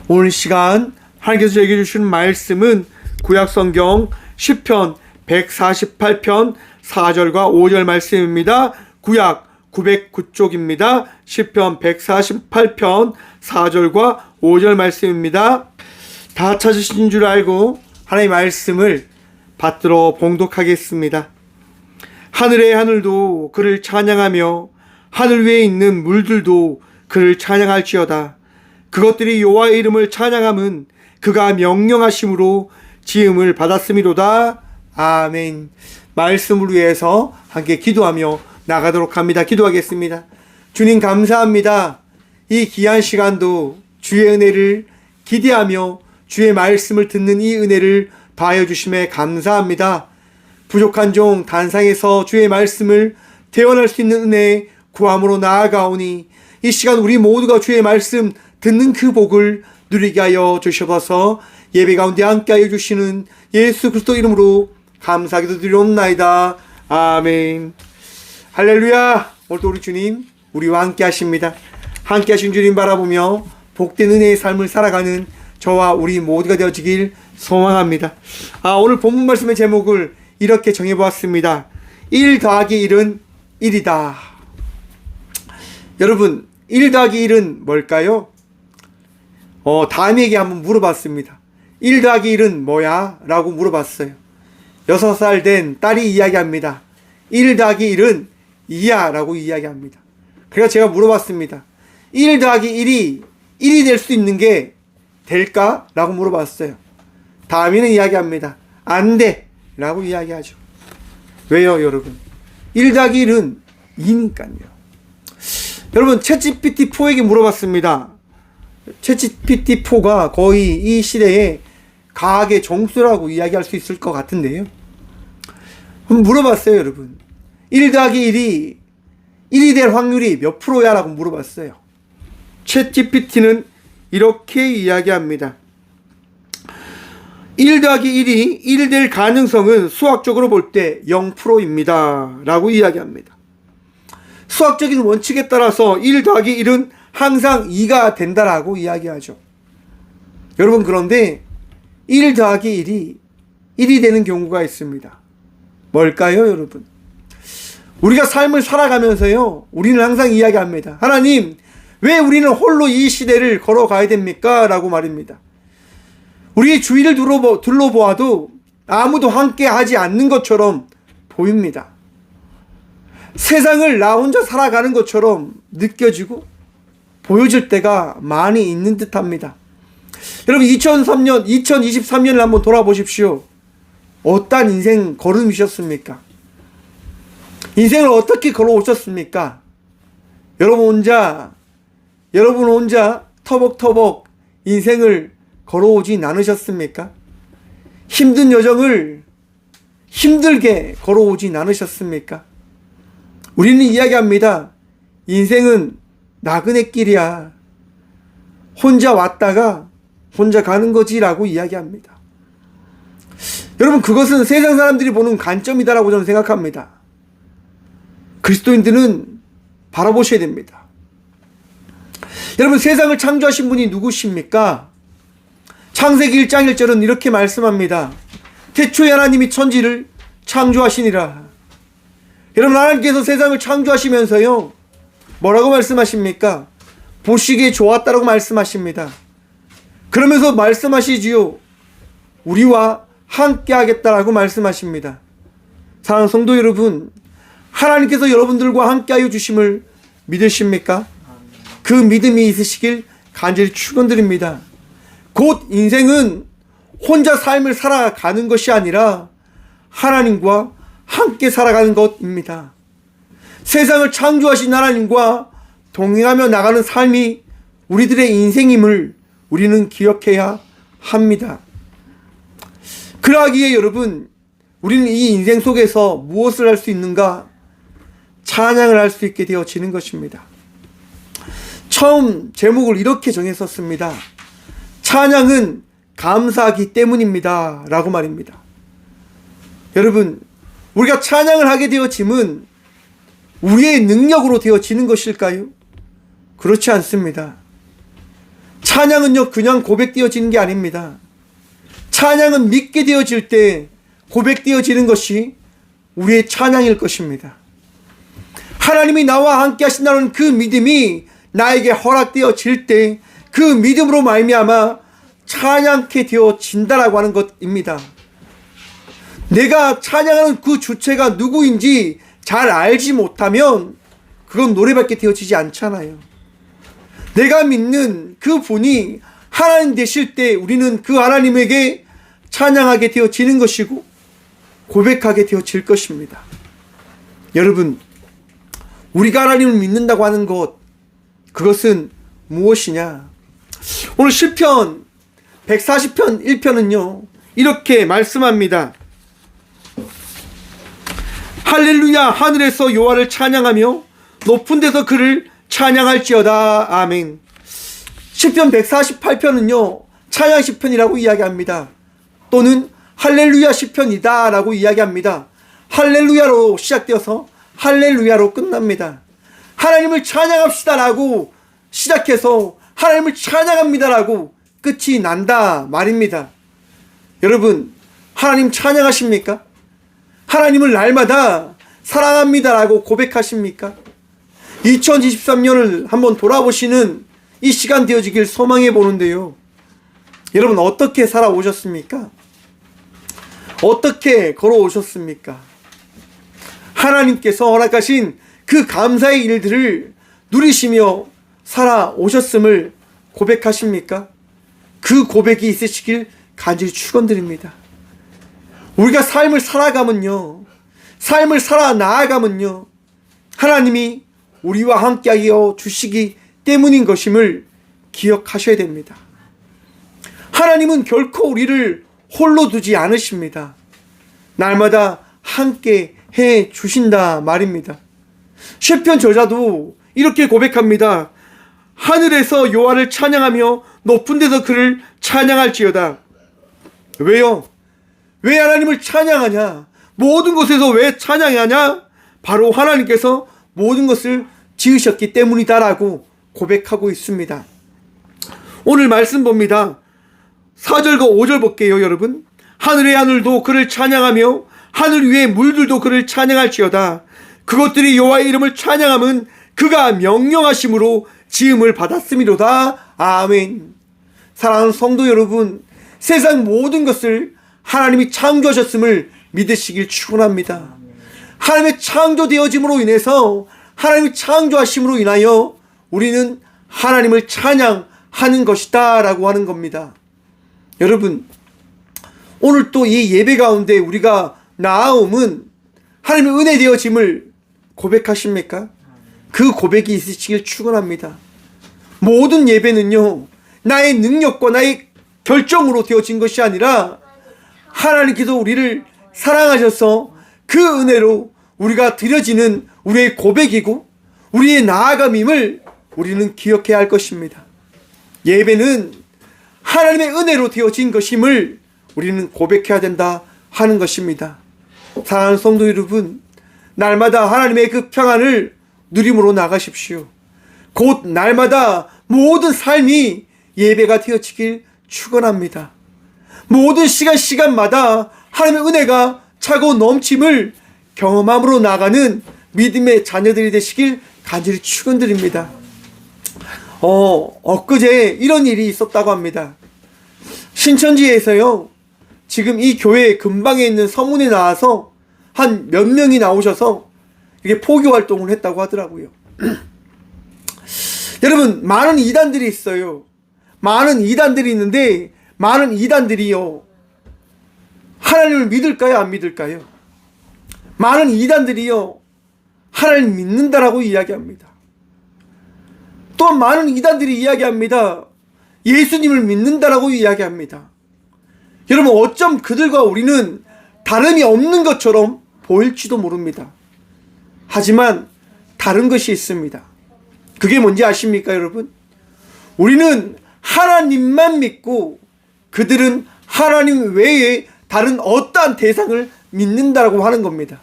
오늘 시간 하나님께서 얘기해 주시는 말씀은 구약성경 시편 148편 4절과 5절 말씀입니다. 구약 909쪽입니다. 시편 148편 4절과 5절 말씀입니다. 다 찾으신 줄 알고 하나님의 말씀을 받들어 봉독하겠습니다. 하늘의 하늘도 그를 찬양하며 하늘 위에 있는 물들도 그를 찬양할지어다. 그것들이 여호와의 이름을 찬양함은 그가 명령하심으로 지음을 받았음이로다. 아멘. 말씀을 위해서 함께 기도하며 나가도록 합니다. 기도하겠습니다. 주님 감사합니다. 이 귀한 시간도 주의 은혜를 기대하며 주의 말씀을 듣는 이 은혜를 더하여 주심에 감사합니다. 부족한 종 단상에서 주의 말씀을 대언할 수 있는 은혜 구함으로 나아가오니 이 시간 우리 모두가 주의 말씀 듣는 그 복을 누리게 하여 주셔서 예배 가운데 함께 하여 주시는 예수 그리스도 이름으로 감사하기도 드리옵나이다. 아멘. 할렐루야. 오늘도 우리 주님 우리와 함께 하십니다. 함께 하신 주님 바라보며 복된 은혜의 삶을 살아가는 저와 우리 모두가 되어지길 소망합니다. 오늘 본문 말씀의 제목을 이렇게 정해보았습니다. 1 더하기 1은 1이다. 여러분 1 더하기 1은 뭘까요? 다미에게 한번 물어봤습니다. 1 더하기 1은 뭐야? 라고 물어봤어요. 6살 된 딸이 이야기합니다. 1 더하기 1은 2야 라고 이야기합니다. 그래서 제가 물어봤습니다. 1 더하기 1이 1이 될 수 있는 게 될까? 라고 물어봤어요. 다미는 이야기합니다. 안 돼 라고 이야기하죠. 왜요 여러분? 1 더하기 1은 2니까요. 여러분 챗GPT4에게 물어봤습니다. 챗GPT4가 거의 이 시대에 과학의 정수라고 이야기할 수 있을 것 같은데요. 한번 물어봤어요 여러분. 1 더하기 1이 1이 될 확률이 몇 프로야? 라고 물어봤어요. 챗GPT는 이렇게 이야기합니다. 1 더하기 1이 1 될 가능성은 수학적으로 볼 때 0%입니다. 라고 이야기합니다. 수학적인 원칙에 따라서 1 더하기 1은 항상 2가 된다라고 이야기하죠. 여러분 그런데 1 더하기 1이 1이 되는 경우가 있습니다. 뭘까요 여러분? 우리가 삶을 살아가면서요 우리는 항상 이야기합니다. 하나님 왜 우리는 홀로 이 시대를 걸어가야 됩니까? 라고 말입니다. 우리 주위를 둘러보아도 아무도 함께 하지 않는 것처럼 보입니다. 세상을 나 혼자 살아가는 것처럼 느껴지고 보여질 때가 많이 있는 듯 합니다. 여러분 2023년을 한번 돌아보십시오. 어떤 인생 걸음이셨습니까? 인생을 어떻게 걸어오셨습니까? 여러분 혼자 터벅터벅 인생을 걸어오진 않으셨습니까? 힘든 여정을 힘들게 걸어오진 않으셨습니까? 우리는 이야기합니다. 인생은 나그네 길이야. 혼자 왔다가 혼자 가는 거지 라고 이야기합니다. 여러분 그것은 세상 사람들이 보는 관점이다라고 저는 생각합니다. 그리스도인들은 바라보셔야 됩니다. 여러분 세상을 창조하신 분이 누구십니까? 창세기 1장 1절은 이렇게 말씀합니다. 태초에 하나님이 천지를 창조하시니라. 여러분 하나님께서 세상을 창조하시면서요 뭐라고 말씀하십니까? 보시기에 좋았다라고 말씀하십니다. 그러면서 말씀하시지요. 우리와 함께 하겠다라고 말씀하십니다. 사랑하는 성도 여러분, 하나님께서 여러분들과 함께 하여 주심을 믿으십니까? 그 믿음이 있으시길 간절히 축원드립니다. 곧 인생은 혼자 삶을 살아가는 것이 아니라 하나님과 함께 살아가는 것입니다. 세상을 창조하신 하나님과 동행하며 나가는 삶이 우리들의 인생임을 우리는 기억해야 합니다. 그러하기에 여러분 우리는 이 인생 속에서 무엇을 할 수 있는가? 찬양을 할 수 있게 되어지는 것입니다. 처음 제목을 이렇게 정했었습니다. 찬양은 감사하기 때문입니다 라고 말입니다. 여러분 우리가 찬양을 하게 되어짐은 우리의 능력으로 되어지는 것일까요? 그렇지 않습니다. 찬양은요, 그냥 고백되어지는 게 아닙니다. 찬양은 믿게 되어질 때 고백되어지는 것이 우리의 찬양일 것입니다. 하나님이 나와 함께 하신다는 그 믿음이 나에게 허락되어질 때 그 믿음으로 말미암아 찬양케 되어진다라고 하는 것입니다. 내가 찬양하는 그 주체가 누구인지 잘 알지 못하면 그건 노래밖에 되어지지 않잖아요. 내가 믿는 그 분이 하나님 되실 때 우리는 그 하나님에게 찬양하게 되어지는 것이고 고백하게 되어질 것입니다. 여러분, 우리가 하나님을 믿는다고 하는 것, 그것은 무엇이냐? 오늘 시편 140편 1편은요 이렇게 말씀합니다. 할렐루야, 하늘에서 여호와를 찬양하며 높은 데서 그를 찬양할지어다. 아멘. 시편 148편은요 찬양 시편이라고 이야기합니다. 또는 할렐루야 시편이다 라고 이야기합니다. 할렐루야로 시작되어서 할렐루야로 끝납니다. 하나님을 찬양합시다 라고 시작해서 하나님을 찬양합니다 라고 끝이 난다 말입니다. 여러분, 하나님 찬양하십니까? 하나님을 날마다 사랑합니다 라고 고백하십니까? 2023년을 한번 돌아보시는 이 시간 되어지길 소망해 보는데요, 여러분 어떻게 살아오셨습니까? 어떻게 걸어오셨습니까? 하나님께서 허락하신 그 감사의 일들을 누리시며 살아오셨음을 고백하십니까? 그 고백이 있으시길 간절히 축원드립니다. 우리가 삶을 살아가면요, 삶을 살아 나아가면요, 하나님이 우리와 함께하여 주시기 때문인 것임을 기억하셔야 됩니다. 하나님은 결코 우리를 홀로 두지 않으십니다. 날마다 함께 해 주신다 말입니다. 시편 저자도 이렇게 고백합니다. 하늘에서 여호와를 찬양하며 높은 데서 그를 찬양할지어다. 왜요? 왜 하나님을 찬양하냐? 모든 곳에서 왜 찬양하냐? 바로 하나님께서 모든 것을 지으셨기 때문이다라고 고백하고 있습니다. 오늘 말씀 봅니다. 4절과 5절 볼게요, 여러분. 하늘의 하늘도 그를 찬양하며 하늘 위의 물들도 그를 찬양할지어다. 그것들이 여호와의 이름을 찬양함은 그가 명령하심으로 지음을 받았음이로다. 아멘. 사랑하는 성도 여러분, 세상 모든 것을 하나님이 창조하셨음을 믿으시길 축원합니다. 하나님의 창조되어짐으로 인해서, 하나님이 창조하심으로 인하여 우리는 하나님을 찬양하는 것이다 라고 하는 겁니다. 여러분, 오늘 또 이 예배 가운데 우리가 나아옴은 하나님의 은혜 되어짐을 고백하십니까? 그 고백이 있으시길 축원합니다. 모든 예배는요, 나의 능력과 나의 결정으로 되어진 것이 아니라 하나님께서 우리를 사랑하셔서 그 은혜로 우리가 드려지는 우리의 고백이고 우리의 나아감임을 우리는 기억해야 할 것입니다. 예배는 하나님의 은혜로 되어진 것임을 우리는 고백해야 된다 하는 것입니다. 사랑하는 성도 여러분, 날마다 하나님의 그 평안을 누림으로 나가십시오. 곧 날마다 모든 삶이 예배가 되어지길 축원합니다. 모든 시간마다 하나님의 은혜가 차고 넘침을 경험함으로 나가는 믿음의 자녀들이 되시길 간절히 축원드립니다. 엊그제 이런 일이 있었다고 합니다. 신천지에서요, 지금 이 교회 근방에 있는 서문에 나와서 한 몇 명이 나오셔서 이게 포교 활동을 했다고 하더라고요. 여러분, 많은 이단들이 있어요. 많은 이단들이 있는데, 많은 이단들이요, 하나님을 믿을까요, 안 믿을까요? 많은 이단들이요, 하나님 믿는다라고 이야기합니다. 또 많은 이단들이 이야기합니다. 예수님을 믿는다라고 이야기합니다. 여러분, 어쩜 그들과 우리는 다름이 없는 것처럼 보일지도 모릅니다. 하지만 다른 것이 있습니다. 그게 뭔지 아십니까, 여러분? 우리는 하나님만 믿고 그들은 하나님 외에 다른 어떠한 대상을 믿는다라고 하는 겁니다.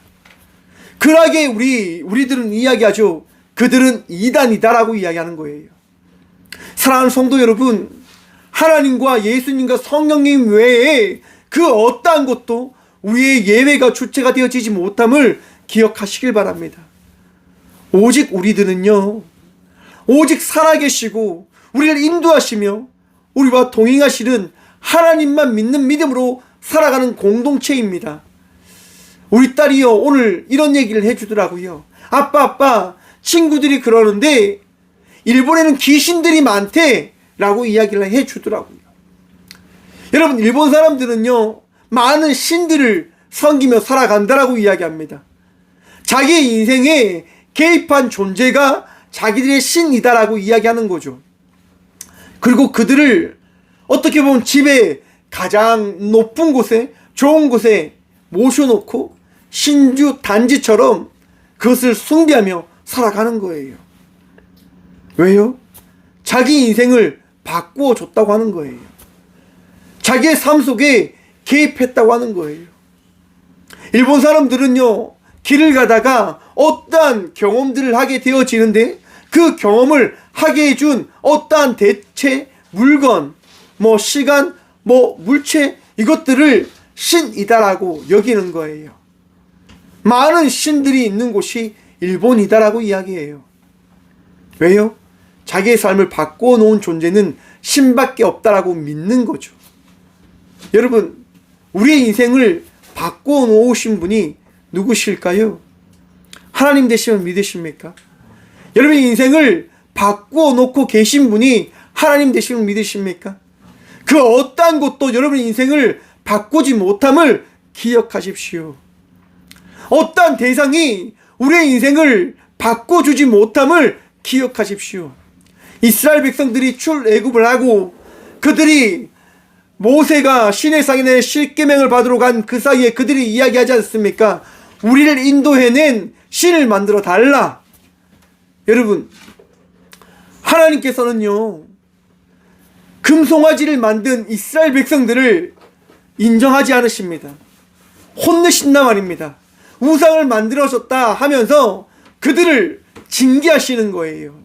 그러하게 우리들은 이야기하죠. 그들은 이단이다라고 이야기하는 거예요. 사랑하는 성도 여러분, 하나님과 예수님과 성령님 외에 그 어떠한 것도 우리의 예배가 주체가 되어지지 못함을 기억하시길 바랍니다. 오직 우리들은요, 오직 살아계시고 우리를 인도하시며 우리와 동행하시는 하나님만 믿는 믿음으로 살아가는 공동체입니다. 우리 딸이요, 오늘 이런 얘기를 해주더라고요. 아빠, 친구들이 그러는데 일본에는 귀신들이 많대 라고 이야기를 해주더라고요. 여러분, 일본 사람들은요, 많은 신들을 섬기며 살아간다라고 이야기합니다. 자기의 인생에 개입한 존재가 자기들의 신이다라고 이야기하는 거죠. 그리고 그들을 어떻게 보면 집에 가장 높은 곳에, 좋은 곳에 모셔놓고 신주 단지처럼 그것을 숭배하며 살아가는 거예요. 왜요? 자기 인생을 바꾸어 줬다고 하는 거예요. 자기의 삶 속에 개입했다고 하는 거예요. 일본 사람들은요, 길을 가다가 어떠한 경험들을 하게 되어지는데 그 경험을 하게 해준 어떠한 대체, 물건, 시간, 물체, 이것들을 신이다라고 여기는 거예요. 많은 신들이 있는 곳이 일본이다라고 이야기해요. 왜요? 자기의 삶을 바꾸어 놓은 존재는 신밖에 없다라고 믿는 거죠. 여러분, 우리의 인생을 바꾸어 놓으신 분이 누구실까요? 하나님 되심을 믿으십니까? 여러분의 인생을 바꾸어 놓고 계신 분이 하나님 되심을 믿으십니까? 그 어떠한 것도 여러분의 인생을 바꾸지 못함을 기억하십시오. 어떠한 대상이 우리의 인생을 바꿔주지 못함을 기억하십시오. 이스라엘 백성들이 출애굽을 하고 그들이 모세가 시내산에 십계명을 받으러 간 그 사이에 그들이 이야기하지 않습니까? 우리를 인도해낸 신을 만들어 달라. 여러분, 하나님께서는요, 금송아지를 만든 이스라엘 백성들을 인정하지 않으십니다. 혼내신단 말입니다. 우상을 만들어줬다 하면서 그들을 징계하시는 거예요.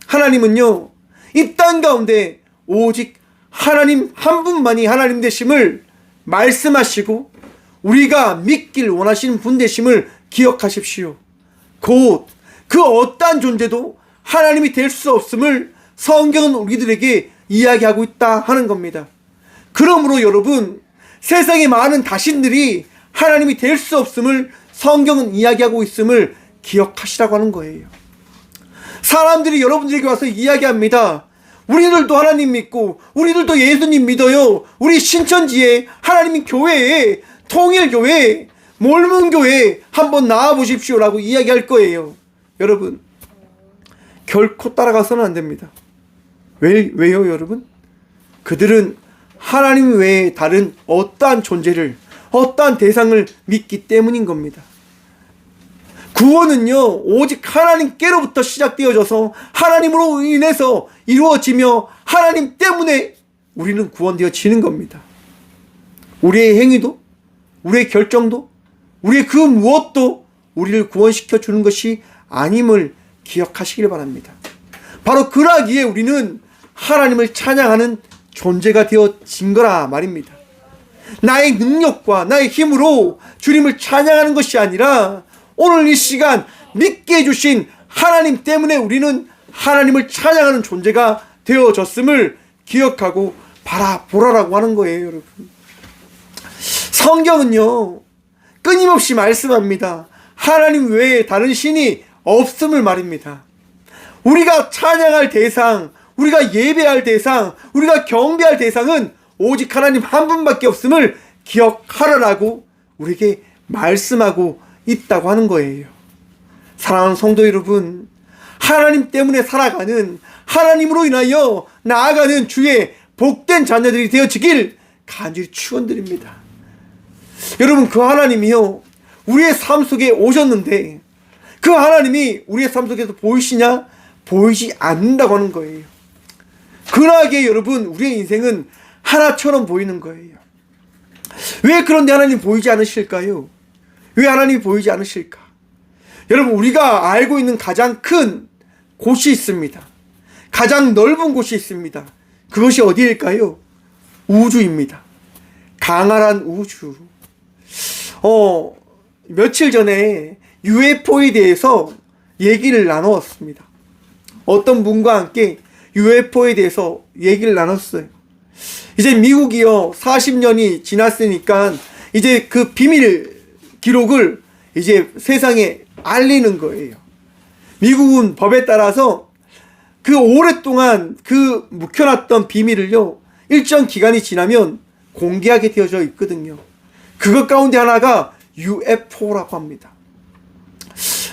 하나님은요, 이 땅 가운데 오직 하나님 한 분만이 하나님 되심을 말씀하시고 우리가 믿길 원하시는 분 되심을 기억하십시오. 곧 그 어떠한 존재도 하나님이 될 수 없음을 성경은 우리들에게 이야기하고 있다 하는 겁니다. 그러므로 여러분, 세상에 많은 다신들이 하나님이 될 수 없음을 성경은 이야기하고 있음을 기억하시라고 하는 거예요. 사람들이 여러분들에게 와서 이야기합니다. 우리들도 하나님 믿고 우리들도 예수님 믿어요. 우리 신천지에 하나님 교회에 통일교회 몰문교회 한번 나와보십시오 라고 이야기할 거예요. 여러분, 결코 따라가서는 안 됩니다. 왜요 여러분? 그들은 하나님 외에 다른 어떠한 존재를, 어떠한 대상을 믿기 때문인 겁니다. 구원은요, 오직 하나님께로부터 시작되어져서 하나님으로 인해서 이루어지며 하나님 때문에 우리는 구원되어지는 겁니다. 우리의 행위도, 우리의 결정도, 우리의 그 무엇도 우리를 구원시켜 주는 것이 아님을 기억하시길 바랍니다. 바로 그러기에 우리는 하나님을 찬양하는 존재가 되어진 거라 말입니다. 나의 능력과 나의 힘으로 주님을 찬양하는 것이 아니라 오늘 이 시간 믿게 해주신 하나님 때문에 우리는 하나님을 찬양하는 존재가 되어졌음을 기억하고 바라보라라고 하는 거예요, 여러분. 성경은요, 끊임없이 말씀합니다. 하나님 외에 다른 신이 없음을 말입니다. 우리가 찬양할 대상, 우리가 예배할 대상, 우리가 경배할 대상은 오직 하나님 한 분밖에 없음을 기억하라라고 우리에게 말씀하고 있다고 하는 거예요. 사랑하는 성도 여러분, 하나님 때문에 살아가는, 하나님으로 인하여 나아가는 주의 복된 자녀들이 되어지길 간절히 축원드립니다. 여러분, 그 하나님이요, 우리의 삶 속에 오셨는데 그 하나님이 우리의 삶 속에서 보이시냐? 보이지 않는다고 하는 거예요. 그러하게 여러분, 우리의 인생은 하나처럼 보이는 거예요. 왜 그런데 하나님 보이지 않으실까요? 왜 하나님이 보이지 않으실까? 여러분, 우리가 알고 있는 가장 큰 곳이 있습니다. 가장 넓은 곳이 있습니다. 그것이 어디일까요? 우주입니다. 강활한 우주. 며칠 전에 UFO에 대해서 얘기를 나누었습니다. 어떤 분과 함께 UFO에 대해서 얘기를 나눴어요. 이제 미국이요, 40년이 지났으니까 이제 그 비밀 기록을 이제 세상에 알리는 거예요. 미국은 법에 따라서 그 오랫동안 그 묵혀놨던 비밀을요, 일정 기간이 지나면 공개하게 되어져 있거든요. 그것 가운데 하나가 UFO라고 합니다.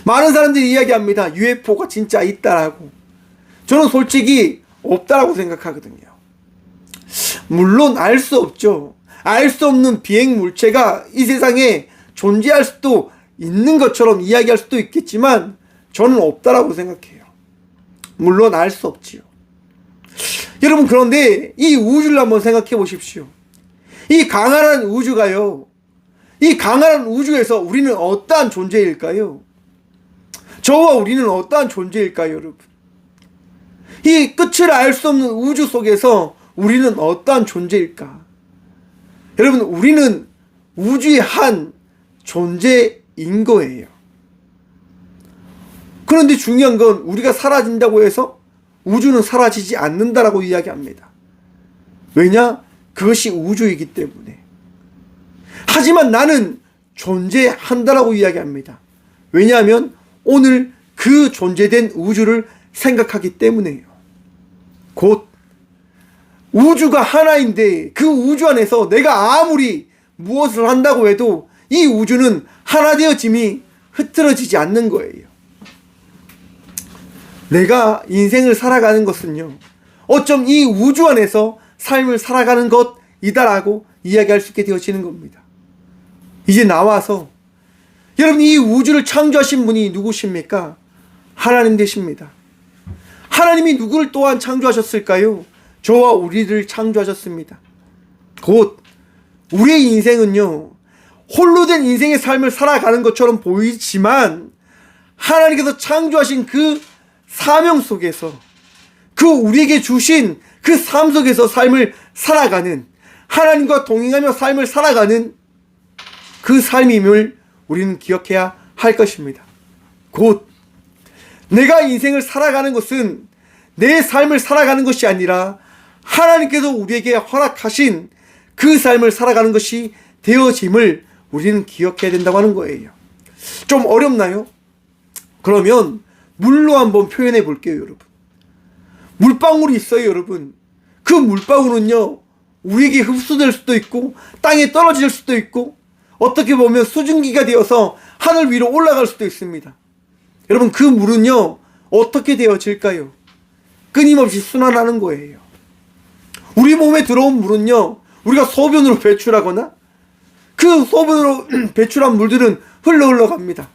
많은 사람들이 이야기합니다. UFO가 진짜 있다라고. 저는 솔직히 없다라고 생각하거든요. 물론 알 수 없죠. 알 수 없는 비행 물체가 이 세상에 존재할 수도 있는 것처럼 이야기할 수도 있겠지만 저는 없다라고 생각해요. 물론 알 수 없지요. 여러분, 그런데 이 우주를 한번 생각해 보십시오. 이 강활한 우주가요, 이 강활한 우주에서 우리는 어떠한 존재일까요? 저와 우리는 어떠한 존재일까요, 여러분? 이 끝을 알 수 없는 우주 속에서 우리는 어떠한 존재일까? 여러분, 우리는 우주의 한 존재인 거예요. 그런데 중요한 건 우리가 사라진다고 해서 우주는 사라지지 않는다라고 이야기합니다. 왜냐? 그것이 우주이기 때문에. 하지만 나는 존재한다라고 이야기합니다. 왜냐하면 오늘 그 존재된 우주를 생각하기 때문에요. 곧 우주가 하나인데 그 우주 안에서 내가 아무리 무엇을 한다고 해도 이 우주는 하나 되어짐이 흐트러지지 않는 거예요. 내가 인생을 살아가는 것은요, 어쩜 이 우주 안에서 삶을 살아가는 것이다라고 이야기할 수 있게 되어지는 겁니다. 이제 나와서 여러분, 이 우주를 창조하신 분이 누구십니까? 하나님 되십니다. 하나님이 누구를 또한 창조하셨을까요? 저와 우리를 창조하셨습니다. 곧 우리의 인생은요, 홀로 된 인생의 삶을 살아가는 것처럼 보이지만 하나님께서 창조하신 그 사명 속에서, 그 우리에게 주신 그 삶 속에서 삶을 살아가는, 하나님과 동행하며 삶을 살아가는 그 삶임을 우리는 기억해야 할 것입니다. 곧 내가 인생을 살아가는 것은 내 삶을 살아가는 것이 아니라 하나님께서 우리에게 허락하신 그 삶을 살아가는 것이 되어짐을 우리는 기억해야 된다고 하는 거예요. 좀 어렵나요? 그러면 물로 한번 표현해 볼게요, 여러분. 물방울이 있어요, 여러분. 그 물방울은요, 우리에게 흡수될 수도 있고 땅에 떨어질 수도 있고 어떻게 보면 수증기가 되어서 하늘 위로 올라갈 수도 있습니다. 여러분, 그 물은요, 어떻게 되어질까요? 끊임없이 순환하는 거예요. 우리 몸에 들어온 물은요, 우리가 소변으로 배출하거나 그 소변으로 배출한 물들은 흘러갑니다.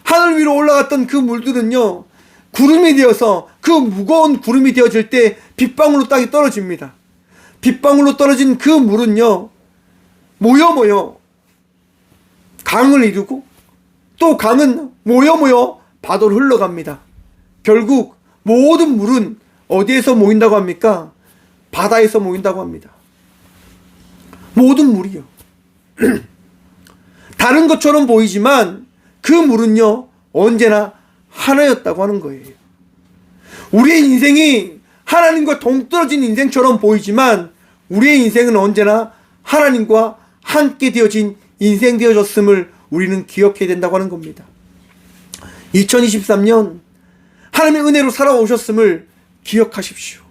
하늘 위로 올라갔던 그 물들은요, 구름이 되어서 그 무거운 구름이 되어질 때 빗방울로 땅에 떨어집니다. 빗방울로 떨어진 그 물은요, 모여 강을 이루고 또 강은 모여 바다로 흘러갑니다. 결국 모든 물은 어디에서 모인다고 합니까? 바다에서 모인다고 합니다. 모든 물이요. 다른 것처럼 보이지만 그 물은요, 언제나 하나였다고 하는 거예요. 우리의 인생이 하나님과 동떨어진 인생처럼 보이지만 우리의 인생은 언제나 하나님과 함께 되어진 인생 되어졌음을 우리는 기억해야 된다고 하는 겁니다. 2023년 하나님의 은혜로 살아오셨음을 기억하십시오.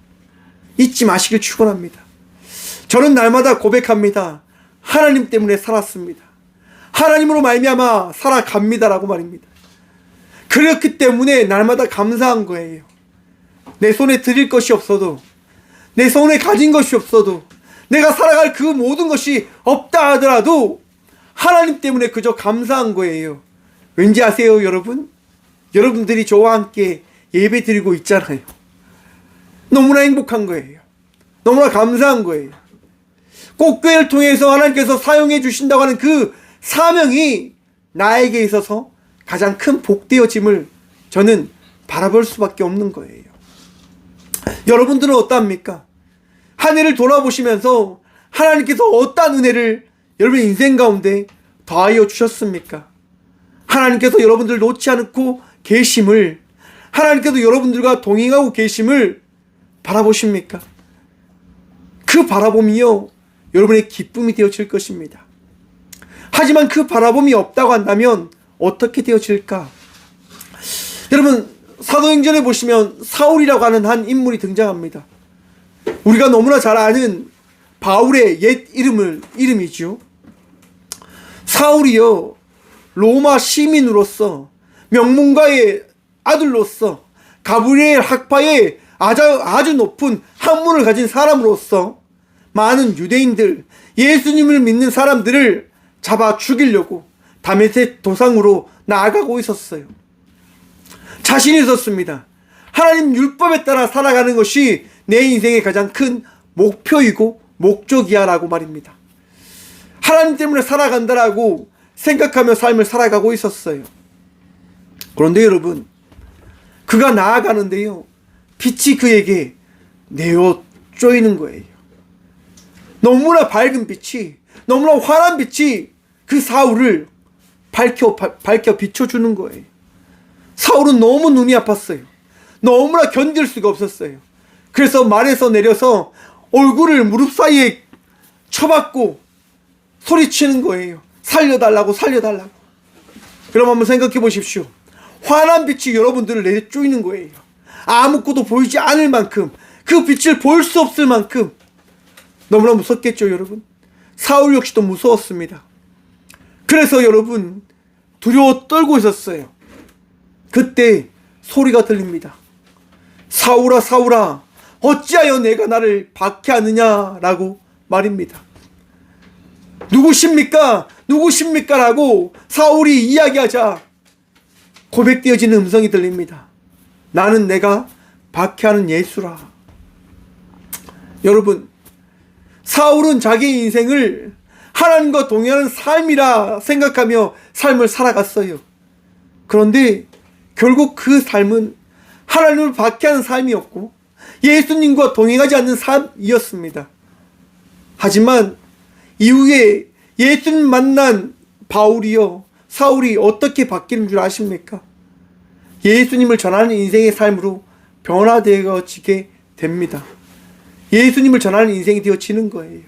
잊지 마시길 축원합니다. 저는 날마다 고백합니다. 하나님 때문에 살았습니다. 하나님으로 말미암아 살아갑니다라고 말입니다. 그렇기 때문에 날마다 감사한 거예요. 내 손에 드릴 것이 없어도, 내 손에 가진 것이 없어도, 내가 살아갈 그 모든 것이 없다 하더라도 하나님 때문에 그저 감사한 거예요. 왠지 아세요, 여러분? 여러분들이 저와 함께 예배 드리고 있잖아요. 너무나 행복한 거예요. 너무나 감사한 거예요. 꽃교회를 통해서 하나님께서 사용해 주신다고 하는 그 사명이 나에게 있어서 가장 큰 복되어짐을 저는 바라볼 수밖에 없는 거예요. 여러분들은 어떠합니까? 한 해를 돌아보시면서 하나님께서 어떠한 은혜를 여러분 인생 가운데 더하여 주셨습니까? 하나님께서 여러분들 놓지 않고 계심을, 하나님께서 여러분들과 동행하고 계심을 바라보십니까? 그 바라봄이요, 여러분의 기쁨이 되어질 것입니다. 하지만 그 바라봄이 없다고 한다면 어떻게 되어질까? 여러분, 사도행전에 보시면 사울이라고 하는 한 인물이 등장합니다. 우리가 너무나 잘 아는 바울의 옛 이름이죠. 사울이요, 로마 시민으로서, 명문가의 아들로서, 가브리엘 학파의 아주 높은 학문을 가진 사람으로서 많은 유대인들, 예수님을 믿는 사람들을 잡아 죽이려고 다메섹 도상으로 나아가고 있었어요. 자신이 있었습니다. 하나님 율법에 따라 살아가는 것이 내 인생의 가장 큰 목표이고 목적이야 라고 말입니다. 하나님 때문에 살아간다라고 생각하며 삶을 살아가고 있었어요. 그런데 여러분, 그가 나아가는데요, 빛이 그에게 내어 쪼이는 거예요. 너무나 밝은 빛이, 너무나 환한 빛이 그 사울을 밝혀 비춰주는 거예요. 사울은 너무 눈이 아팠어요. 너무나 견딜 수가 없었어요. 그래서 말에서 내려서 얼굴을 무릎 사이에 쳐박고 소리치는 거예요. 살려달라고, 살려달라고. 그럼 한번 생각해 보십시오. 환한 빛이 여러분들을 내쫓이는 거예요. 아무것도 보이지 않을 만큼, 그 빛을 볼 수 없을 만큼 너무나 무섭겠죠, 여러분. 사울 역시도 무서웠습니다. 그래서 여러분, 두려워 떨고 있었어요. 그때 소리가 들립니다. 사울아, 사울아, 어찌하여 내가 나를 박해하느냐라고 말입니다. 누구십니까? 누구십니까? 라고 사울이 이야기하자 고백되어지는 음성이 들립니다. 나는 내가 박해하는 예수라. 여러분, 사울은 자기 인생을 하나님과 동행하는 삶이라 생각하며 삶을 살아갔어요. 그런데 결국 그 삶은 하나님을 박해하는 삶이었고 예수님과 동행하지 않는 삶이었습니다. 하지만 이후에 예수님 만난 사울이 어떻게 바뀌는 줄 아십니까? 예수님을 전하는 인생의 삶으로 변화되어지게 됩니다. 예수님을 전하는 인생이 되어지는 거예요.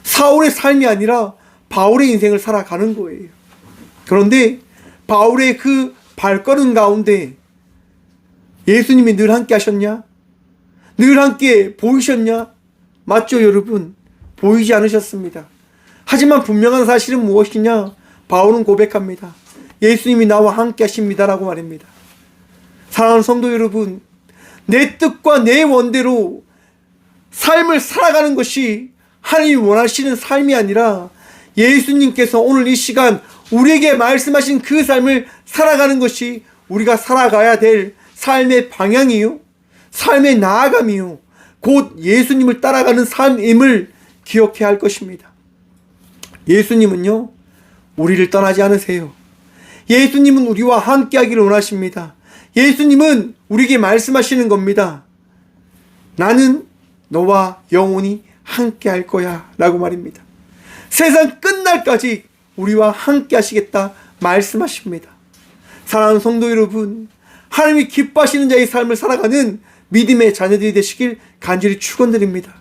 사울의 삶이 아니라 바울의 인생을 살아가는 거예요. 그런데 바울의 그 발걸음 가운데 예수님이 늘 함께 하셨냐? 늘 함께 보이셨냐? 맞죠, 여러분? 보이지 않으셨습니다. 하지만 분명한 사실은 무엇이냐? 바울은 고백합니다. 예수님이 나와 함께 하십니다라고 말입니다. 사랑하는 성도 여러분, 내 뜻과 내 원대로 삶을 살아가는 것이 하나님이 원하시는 삶이 아니라 예수님께서 오늘 이 시간 우리에게 말씀하신 그 삶을 살아가는 것이 우리가 살아가야 될 삶의 방향이요, 삶의 나아감이요, 곧 예수님을 따라가는 삶임을 기억해야 할 것입니다. 예수님은요, 우리를 떠나지 않으세요. 예수님은 우리와 함께 하기를 원하십니다. 예수님은 우리에게 말씀하시는 겁니다. 나는 너와 영원히 함께 할 거야 라고 말입니다. 세상 끝날까지 우리와 함께 하시겠다 말씀하십니다. 사랑하는 성도 여러분, 하나님이 기뻐하시는 자의 삶을 살아가는 믿음의 자녀들이 되시길 간절히 축원드립니다.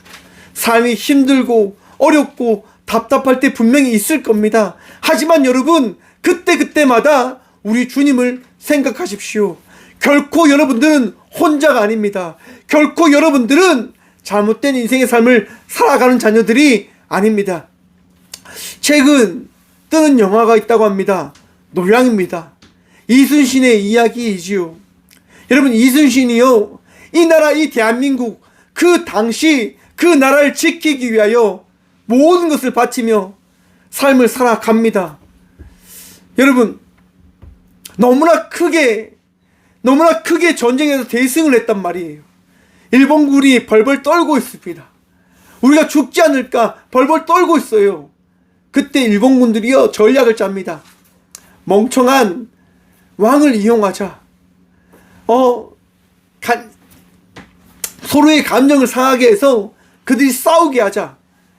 삶이 힘들고 어렵고 답답할 때 분명히 있을 겁니다. 하지만 여러분, 그때마다 우리 주님을 생각하십시오. 결코 여러분들은 혼자가 아닙니다. 결코 여러분들은 잘못된 인생의 삶을 살아가는 자녀들이 아닙니다. 최근 뜨는 영화가 있다고 합니다. 노량입니다. 이순신의 이야기이지요. 여러분, 이순신이요, 이 나라, 이 대한민국, 그 당시 그 나라를 지키기 위하여 모든 것을 바치며 삶을 살아갑니다. 여러분, 너무나 크게 전쟁에서 대승을 했단 말이에요. 일본군이 벌벌 떨고 있습니다. 우리가 죽지 않을까 벌벌 떨고 있어요. 그때 일본군들이요, 전략을 짭니다. 멍청한 서로의 감정을 상하게 해서 그들이 싸우게 하자.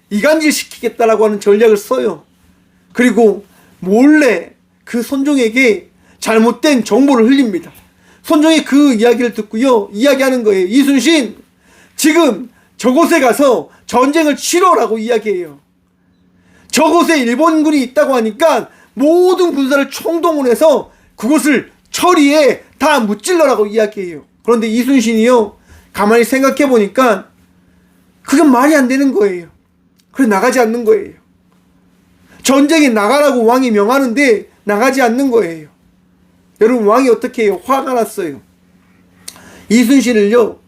이간질 시키겠다라고 하는 전략을 써요. 그리고 몰래 그 손종에게 잘못된 정보를 흘립니다. 손종이 그 이야기를 듣고요, 이야기하는 거예요. 이순신, 지금 저곳에 가서 전쟁을 치러라고 이야기해요. 저곳에 일본군이 있다고 하니까 모든 군사를 총동원해서 그곳을 처리해 다 무찔러라고 이야기해요. 그런데 이순신이요, 가만히 생각해 보니까 그건 말이 안 되는 거예요. 그래서 나가지 않는 거예요. 전쟁에 나가라고 왕이 명하는데 나가지 않는 거예요. 여러분, 왕이 어떻게 해요? 화가 났어요. 이순신을요,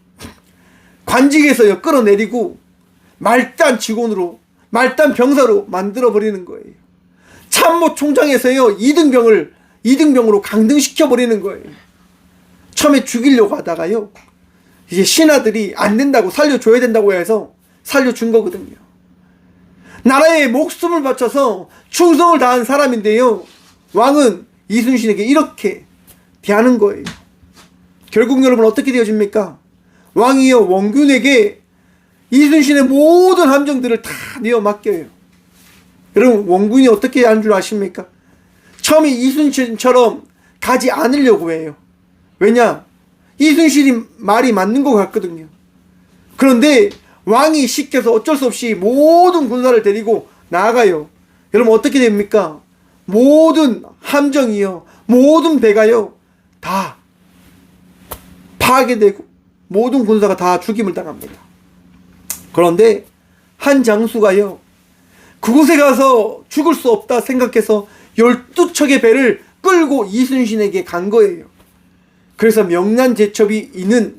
관직에서요 끌어내리고 말단 직원으로, 말단 병사로 만들어버리는 거예요. 참모총장에서요 이등병으로 강등시켜버리는 거예요. 처음에 죽이려고 하다가요, 이제 신하들이 안 된다고, 살려줘야 된다고 해서 살려준 거거든요. 나라에 목숨을 바쳐서 충성을 다한 사람인데요, 왕은 이순신에게 이렇게 대하는 거예요. 결국 여러분 어떻게 되어집니까? 왕이요, 원균에게 이순신의 모든 함정들을 다 내어 맡겨요. 여러분, 원균이 어떻게 한 줄 아십니까? 처음에 이순신처럼 가지 않으려고 해요. 왜냐? 이순신이 말이 맞는 것 같거든요. 그런데 왕이 시켜서 어쩔 수 없이 모든 군사를 데리고 나아가요. 여러분 어떻게 됩니까? 모든 함정이요, 모든 배가요 다 파괴되고 모든 군사가 다 죽임을 당합니다. 그런데 한 장수가요, 그곳에 가서 죽을 수 없다 생각해서 12척의 배를 끌고 이순신에게 간 거예요. 그래서 명란제첩이 있는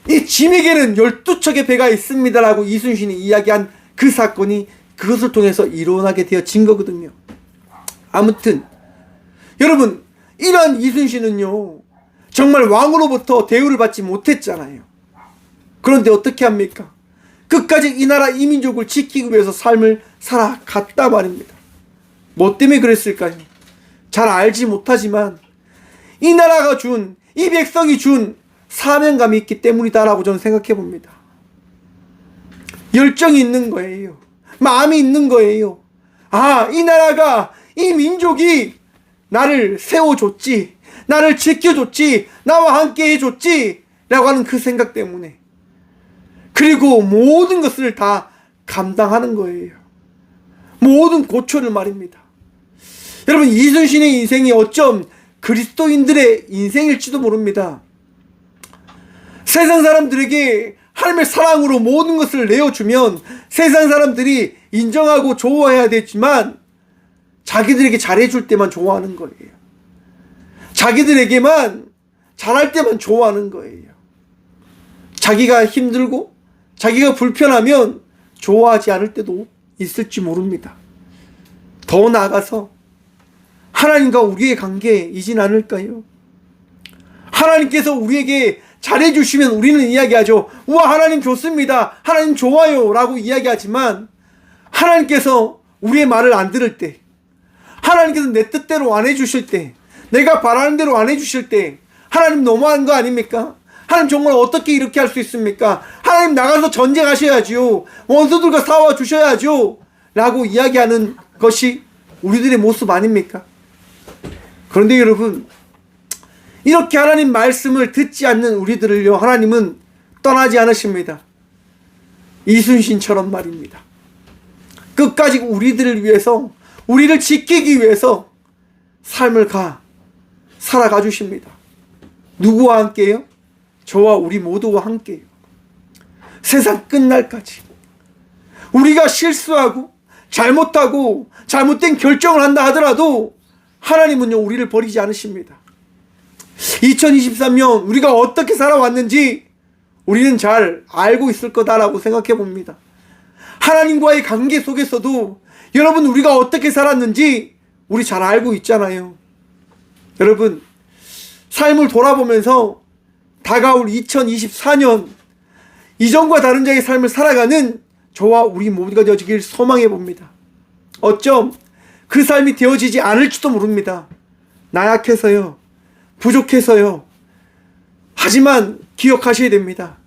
이 짐에게는 12척의 배가 있습니다라고 이순신이 이야기한 그 사건이 그것을 통해서 일어나게 되어진 거거든요. 아무튼 여러분, 이러한 이순신은요, 정말 왕으로부터 대우를 받지 못했잖아요. 그런데 어떻게 합니까? 끝까지 이 나라 이민족을 지키기 위해서 삶을 살아갔다 말입니다. 뭐 때문에 그랬을까요? 잘 알지 못하지만 이 나라가 준, 이 백성이 준 사명감이 있기 때문이다라고 저는 생각해 봅니다. 열정이 있는 거예요. 마음이 있는 거예요. 아, 이 나라가, 이 민족이 나를 세워줬지, 나를 지켜줬지, 나와 함께 해줬지 라고 하는 그 생각 때문에, 그리고 모든 것을 다 감당하는 거예요. 모든 고초를 말입니다. 여러분, 이순신의 인생이 어쩜 그리스도인들의 인생일지도 모릅니다. 세상 사람들에게 하나님의 사랑으로 모든 것을 내어주면 세상 사람들이 인정하고 좋아해야 되지만 자기들에게 잘해줄 때만 좋아하는 거예요. 자기들에게만 잘할 때만 좋아하는 거예요. 자기가 힘들고 자기가 불편하면 좋아하지 않을 때도 있을지 모릅니다. 더 나아가서 하나님과 우리의 관계이진 않을까요? 하나님께서 우리에게 잘해주시면 우리는 이야기하죠. 우와, 하나님 좋습니다, 하나님 좋아요 라고 이야기하지만, 하나님께서 우리의 말을 안 들을 때, 하나님께서 내 뜻대로 안 해주실 때, 내가 바라는 대로 안 해주실 때, 하나님 너무한 거 아닙니까? 하나님 정말 어떻게 이렇게 할 수 있습니까? 하나님 나가서 전쟁하셔야지요, 원수들과 싸워 주셔야죠 라고 이야기하는 것이 우리들의 모습 아닙니까? 그런데 여러분, 이렇게 하나님 말씀을 듣지 않는 우리들을요, 하나님은 떠나지 않으십니다. 이순신처럼 말입니다. 끝까지 우리들을 위해서, 우리를 지키기 위해서 삶을 살아가 주십니다. 누구와 함께요? 저와 우리 모두와 함께요. 세상 끝날까지. 우리가 실수하고 잘못하고 잘못된 결정을 한다 하더라도 하나님은요, 우리를 버리지 않으십니다. 2023년 우리가 어떻게 살아왔는지 우리는 잘 알고 있을 거다라고 생각해 봅니다. 하나님과의 관계 속에서도 여러분, 우리가 어떻게 살았는지 우리 잘 알고 있잖아요. 여러분, 삶을 돌아보면서 다가올 2024년, 이전과 다른 자의 삶을 살아가는 저와 우리 모두가 되어지길 소망해 봅니다. 어쩜 그 삶이 되어지지 않을지도 모릅니다. 나약해서요, 부족해서요. 하지만 기억하셔야 됩니다.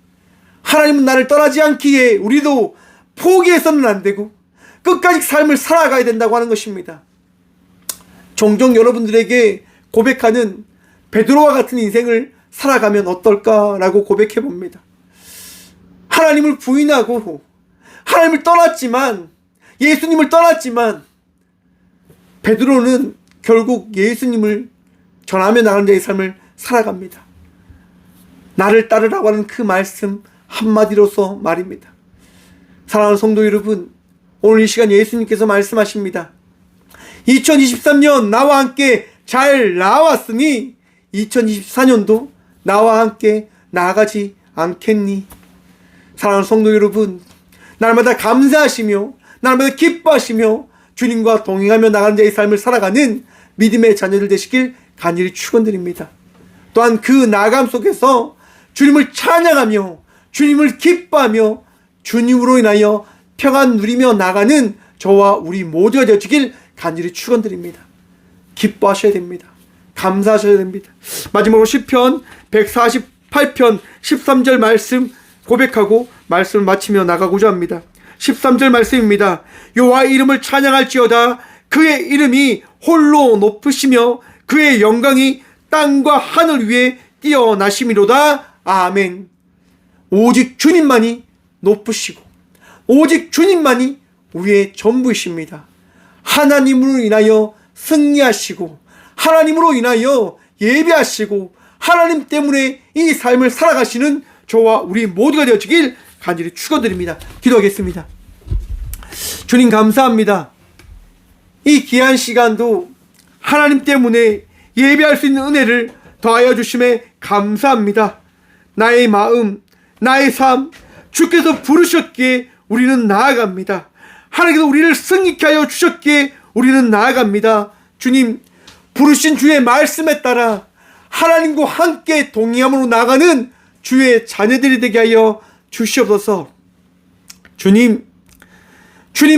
하나님은 나를 떠나지 않기에 우리도 포기해서는 안 되고 끝까지 삶을 살아가야 된다고 하는 것입니다. 종종 여러분들에게 고백하는 베드로와 같은 인생을 살아가면 어떨까라고 고백해 봅니다. 하나님을 부인하고 하나님을 떠났지만, 예수님을 떠났지만 베드로는 결국 예수님을 전하며 나가는 자의 삶을 살아갑니다. 나를 따르라고 하는 그 말씀 한마디로서 말입니다. 사랑하는 성도 여러분, 오늘 이 시간 예수님께서 말씀하십니다. 2023년 나와 함께 잘 나왔으니 2024년도 나와 함께 나아가지 않겠니? 사랑하는 성도 여러분, 날마다 감사하시며 날마다 기뻐하시며 주님과 동행하며 나가는 자의 삶을 살아가는 믿음의 자녀들 되시길 간절히 축원드립니다. 또한 그 나아감 속에서 주님을 찬양하며 주님을 기뻐하며 주님으로 인하여 평안 누리며 나가는 저와 우리 모두가 되어주길 간절히 축원드립니다. 기뻐하셔야 됩니다. 감사하셔야 됩니다. 마지막으로 시편 148편 13절 말씀 고백하고 말씀을 마치며 나가고자 합니다. 13절 말씀입니다. 여호와의 이름을 찬양할지어다. 그의 이름이 홀로 높으시며 그의 영광이 땅과 하늘 위에 뛰어나심이로다. 아멘. 오직 주님만이 높으시고 오직 주님만이 우리의 전부이십니다. 하나님으로 인하여 승리하시고 하나님으로 인하여 예배하시고 하나님 때문에 이 삶을 살아가시는 저와 우리 모두가 되어지길 간절히 축원드립니다. 기도하겠습니다. 주님 감사합니다. 이 귀한 시간도 하나님 때문에 예배할 수 있는 은혜를 더하여 주심에 감사합니다. 나의 마음, 나의 삶, 주께서 부르셨기에 우리는 나아갑니다. 하나님께서 우리를 승리케 하여 주셨기에 우리는 나아갑니다. 주님, 부르신 주의 말씀에 따라 하나님과 함께 동행함으로 나가는 주의 자녀들이 되게 하여 주시옵소서. 주님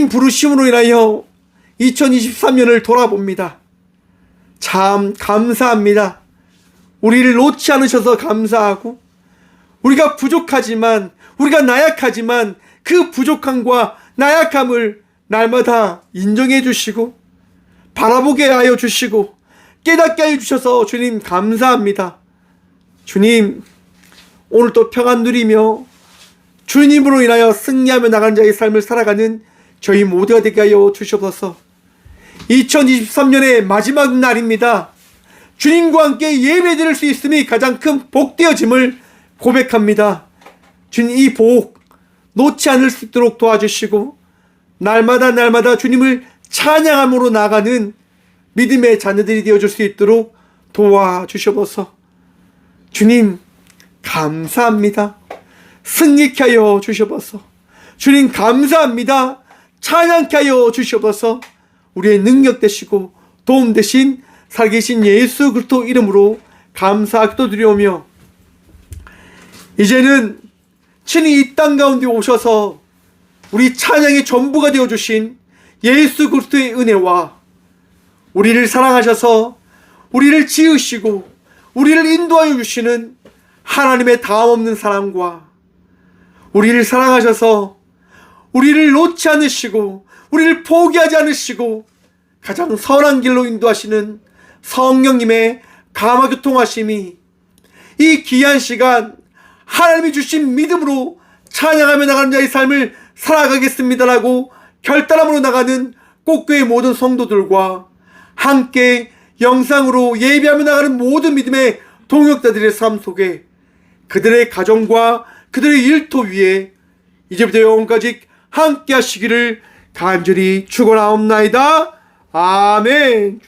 부르심으로 인하여 2023년을 돌아봅니다. 참 감사합니다. 우리를 놓지 않으셔서 감사하고, 우리가 부족하지만, 우리가 나약하지만 그 부족함과 나약함을 날마다 인정해 주시고 바라보게 하여 주시고 깨닫게 하여 주셔서 주님 감사합니다. 주님, 오늘도 평안 누리며 주님으로 인하여 승리하며 나가는 자의 삶을 살아가는 저희 모두가 되게 하여 주시옵소서. 2023년의 마지막 날입니다. 주님과 함께 예배드릴 수 있음이 가장 큰 복되어짐을 고백합니다. 주님, 이 복 놓지 않을 수 있도록 도와주시고 날마다 주님을 찬양함으로 나가는 믿음의 자녀들이 되어줄 수 있도록 도와주시옵소서. 주님 감사합니다. 승리케 하여 주시옵소서. 주님 감사합니다. 찬양케 하여 주시옵소서. 우리의 능력 되시고 도움 되신 살아계신 예수 그리스도 이름으로 감사하기도 드리오며, 이제는 친히 이 땅 가운데 오셔서 우리 찬양의 전부가 되어주신 예수 그리스도의 은혜와 우리를 사랑하셔서 우리를 지으시고 우리를 인도하여 주시는 하나님의 다함없는 사랑과 우리를 사랑하셔서 우리를 놓지 않으시고 우리를 포기하지 않으시고 가장 선한 길로 인도하시는 성령님의 감화교통하심이 이 귀한 시간 하나님이 주신 믿음으로 찬양하며 나가는 자의 삶을 살아가겠습니다라고 결단함으로 나가는 꽃교회 모든 성도들과 함께 영상으로 예배하며 나가는 모든 믿음의 동역자들의 삶 속에 그들의 가정과 그들의 일터 위에 이제부터 영원까지 함께 하시기를 간절히 축원하옵나이다. 아멘.